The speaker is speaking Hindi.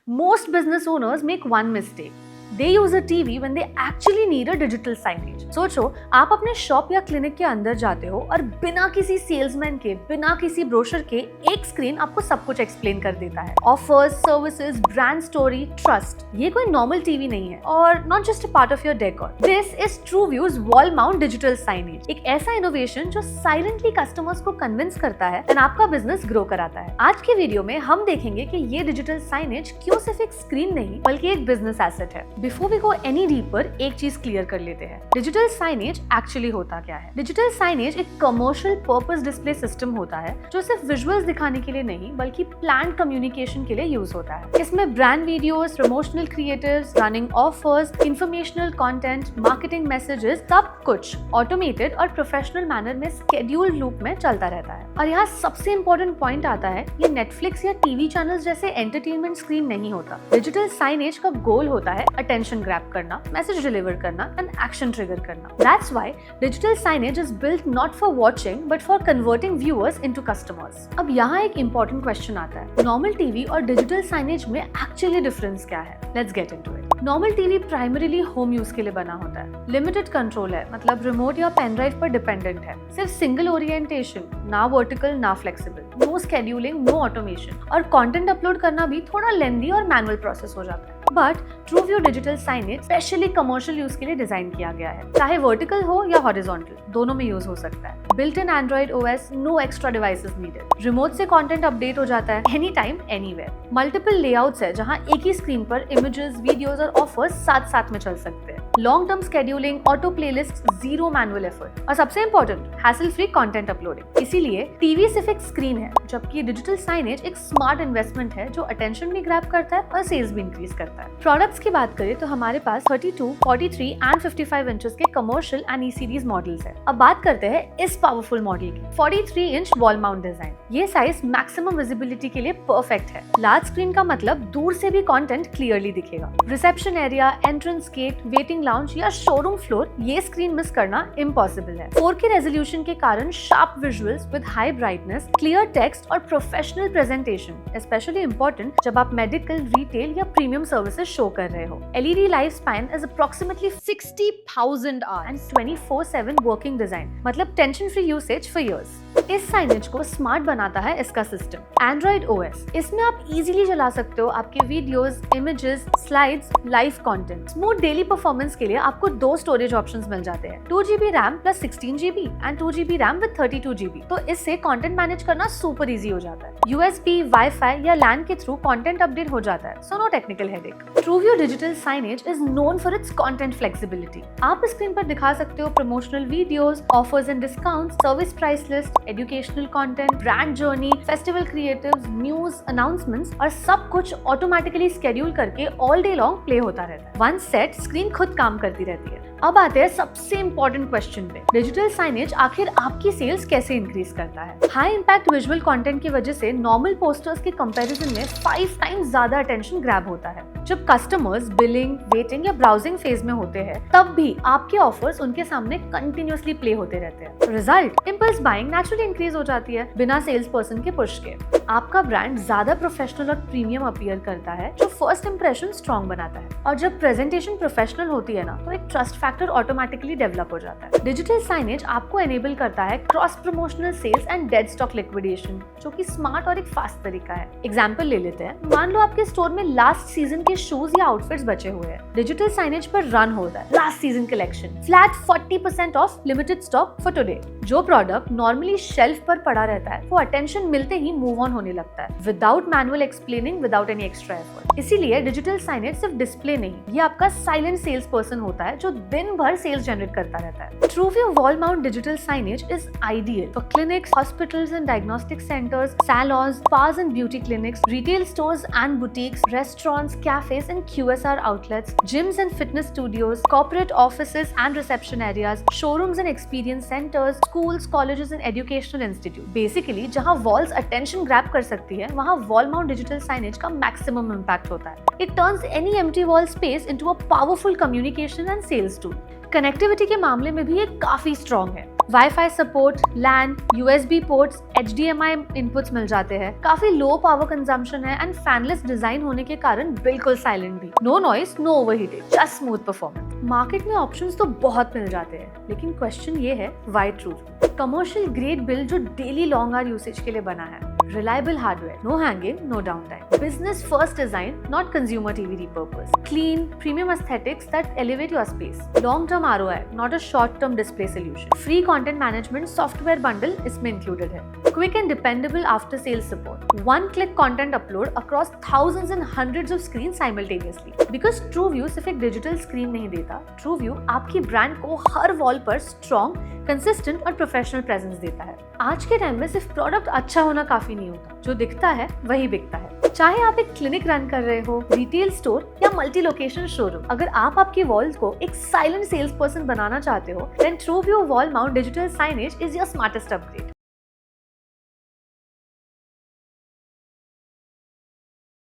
Most business owners make one mistake. They use a TV when they actually need a digital signage. सोचो आप अपने शॉप या क्लिनिक के अंदर जाते हो और बिना किसी सेल्समैन के, बिना किसी ब्रोशर के एक स्क्रीन आपको सब कुछ एक्सप्लेन कर देता है। Offers, services, brand story, trust. ये कोई नॉर्मल टीवी नहीं है और not just a part of your decor. This is TrueView's wall mount digital signage, एक ऐसा इनोवेशन जो साइलेंटली कस्टमर्स को कन्विंस करता है एंड आपका बिजनेस ग्रो कराता है। आज के वीडियो में हम देखेंगे कि ये डिजिटल साइनेज क्यों सिर्फ एक स्क्रीन नहीं बल्कि एक बिजनेस एसेट है। Before we go any deeper, एक चीज क्लियर कर लेते हैं, डिजिटल साइनेज एक्चुअली होता क्या है। डिजिटल साइनेज एक कमर्शियल पर्पस डिस्प्ले सिस्टम होता है जो सिर्फ विजुअल्स दिखाने के लिए नहीं बल्कि प्लान कम्युनिकेशन के लिए यूज होता है। इसमें brand videos, promotional creatives, running offers, informational content, marketing messages, सब कुछ ऑटोमेटेड और प्रोफेशनल मैनर में स्केड्यूल्ड लूप में चलता रहता है। और यहाँ सबसे इंपॉर्टेंट पॉइंट आता है, ये नेटफ्लिक्स या टीवी चैनल जैसे एंटरटेनमेंट स्क्रीन नहीं होता। डिजिटल साइनेज का गोल होता है अटेंशन ग्रैब करना, मैसेज डिलीवर करना एंड एक्शन ट्रिगर करना। That's why digital signage is built not for watching but for converting viewers into customers. अब यहाँ एक important question आता है, नॉर्मल टीवी और डिजिटल साइनेज में एक्चुअली डिफरेंस क्या है? Let's get into it. Normal TV primarily home use के लिए बना होता है। लिमिटेड कंट्रोल है, मतलब रिमोट या पेन ड्राइव पर डिपेंडेंट है। सिर्फ सिंगल ओरिएंटेशन, ना वर्टिकल ना flexible, no scheduling, no automation, और कंटेंट अपलोड करना भी थोड़ा लेंदी और मैनुअल प्रोसेस हो जाता है। But TrueView digital signage specially commercial use के लिए डिजाइन किया गया है। चाहे वर्टिकल हो या हॉरिजॉन्टल, दोनों में यूज हो सकता है। Built in Android OS, no extra devices needed. Remote से कंटेंट अपडेट हो जाता है any time anywhere. Multiple layouts है जहां एक ही स्क्रीन पर इमेजेस, वीडियोस और ऑफर्स साथ साथ में चल सकते हैं। Long term scheduling, auto playlist, zero manual effort, और सबसे important hassle free content uploading. इसीलिए टीवी सिर्फ एक स्क्रीन है, जबकि डिजिटल साइनेज एक स्मार्ट इन्वेस्टमेंट है जो अटेंशन भी ग्रैब करता है और सेल्स भी इंक्रीज करता है। प्रोडक्ट्स की बात करें तो हमारे पास 32, 43 एंड 55 इंचेस के कमर्शियल एंड E-सीरीज मॉडल्स हैं। अब बात करते हैं इस पावरफुल मॉडल की। 43 इंच वॉल माउंट डिजाइन, ये साइज मैक्सिमम विजिबिलिटी के लिए परफेक्ट है। लार्ज स्क्रीन का मतलब दूर से भी कंटेंट क्लियरली दिखेगा। Reception area, entrance gate, waiting lounge या शोरूम फ्लोर, ये स्क्रीन मिस करना इम्पॉसिबल है। 4K रेजोल्यूशन के कारण sharp visuals with high brightness, clear text और प्रोफेशनल प्रेजेंटेशन, स्पेशली इंपॉर्टेंट जब आप मेडिकल, रिटेल या प्रीमियम सर्विसेज शो कर रहे हो। LED life span is approximately 60,000 hours and 24/7 working design, मतलब tension free usage for years. इस साइनेज को स्मार्ट बनाता है इसका सिस्टम, एंड्रॉइड OS। इसमें आप इजीली चला सकते हो आपके videos, images, slides, live content. Smooth daily performance के लिए आपको 2 स्टोरेज ऑप्शंस मिल जाते हैं, 2GB RAM plus 16GB and 2GB RAM with 32GB। तो इससे कंटेंट मैनेज करना सुपर इजी हो जाता है। USB, वाईफाई या LAN के थ्रू कंटेंट अपडेट हो जाता है, so no technical headache. TrueView digital signage is known for its content flexibility. आप स्क्रीन पर दिखा सकते हो promotional videos, offers and discount, service price list, educational content, brand journey, festival creatives, news, announcements, और सब कुछ ऑटोमेटिकली स्केड्यूल करके ऑल डे लॉन्ग प्ले होता रहता है। वन सेट स्क्रीन खुद काम करती रहती है। अब आते हैं सबसे इंपॉर्टेंट क्वेश्चन पे, डिजिटल साइनेज आखिर आपकी सेल्स कैसे इंक्रीज करता है? हाई इंपैक्ट विजुअल कंटेंट की वजह से नॉर्मल पोस्टर्स के कंपैरिजन में 5 टाइम्स ज्यादा अटेंशन ग्रैब होता है। जब कस्टमर्स बिलिंग, वेटिंग या ब्राउजिंग फेज में होते हैं, तब भी आपके ऑफर्स उनके सामने कंटिन्यूअसली प्ले होते रहते हैं। Result, impulse buying naturally increase हो जाती है बिना सेल्स पर्सन के पुश के। आपका ब्रांड ज्यादा प्रोफेशनल और प्रीमियम अपीयर करता है, जो फर्स्ट इंप्रेशन स्ट्रॉन्ग बनाता है। और जब प्रेजेंटेशन प्रोफेशनल होती है ना, तो एक ट्रस्ट फैक्टर ऑटोमेटिकली डेवलप हो जाता है। डिजिटल साइनेज आपको एनेबल करता है cross promotional sales and dead stock liquidation, जो कि स्मार्ट और एक फास्ट तरीका है। एग्जांपल ले लेते हैं, मान लो आपके स्टोर में लास्ट सीजन के शूज या आउटफिट्स बचे हुए हैं। डिजिटल साइनेज पर रन होता है last season collection, flat 40% of, limited stock for today. जो प्रोडक्ट नॉर्मली शेल्फ पर पड़ा रहता है, वो अटेंशन मिलते ही मूव ऑन होने लगता है, without manual explaining, without any extra effort. इसीलिए डिजिटल साइनेज सिर्फ डिस्प्ले नहीं, ये आपका साइलेंट सेल्स पर्सन होता है जो दिन भर सेल्स जनरेट करता रहता है। TrueView wall mount digital signage is ideal for clinics, hospitals and diagnostic centers, salons, spas and beauty clinics, retail stores and boutiques, restaurants, cafes and QSR outlets, gyms and fitness studios, corporate offices and reception areas, showrooms and experience centers, schools, colleges and educational institutes. Basically, जहाँ walls attention grab कर सकती है, वहाँ wall mount digital signage का maximum impact होता है। It turns any empty wall space into a powerful communication and sales tool. Connectivity के मामले में भी ये काफी स्ट्रॉन्ग है। Wifi support, LAN, USB ports, HDMI inputs मिल जाते हैं, काफी लो पावर कंजम्पशन है एंड फैनलेस डिजाइन होने के कारण बिल्कुल साइलेंट भी, no noise, no overheating, just smooth performance. Market में ऑप्शंस तो बहुत मिल जाते हैं, लेकिन क्वेश्चन ये है why TrueView? Commercial grade build जो डेली लॉन्ग आवर यूसेज के लिए बना है, reliable hardware, no hanging, no downtime, business first design, not consumer TV repurpose, clean, premium aesthetics that elevate your space, long term ROI, not a short term display solution, free content management software bundle इसमें included है, quick and dependable after sales support, one click content upload across thousands and hundreds of screens simultaneously, because TrueView सिर्फ एक digital screen नहीं देता, TrueView आपकी brand को हर wall पर strong, कंसिस्टेंट और प्रोफेशनल प्रेजेंस देता है। आज के टाइम में सिर्फ प्रोडक्ट अच्छा होना काफी नहीं होता, जो दिखता है वही बिकता है। चाहे आप एक क्लिनिक रन कर रहे हो, रिटेल स्टोर या मल्टी लोकेशन शोरूम, अगर आप आपकी वॉल्स को एक साइलेंट सेल्स पर्सन बनाना चाहते हो, then TrueView wall mount digital signage is your smartest upgrade.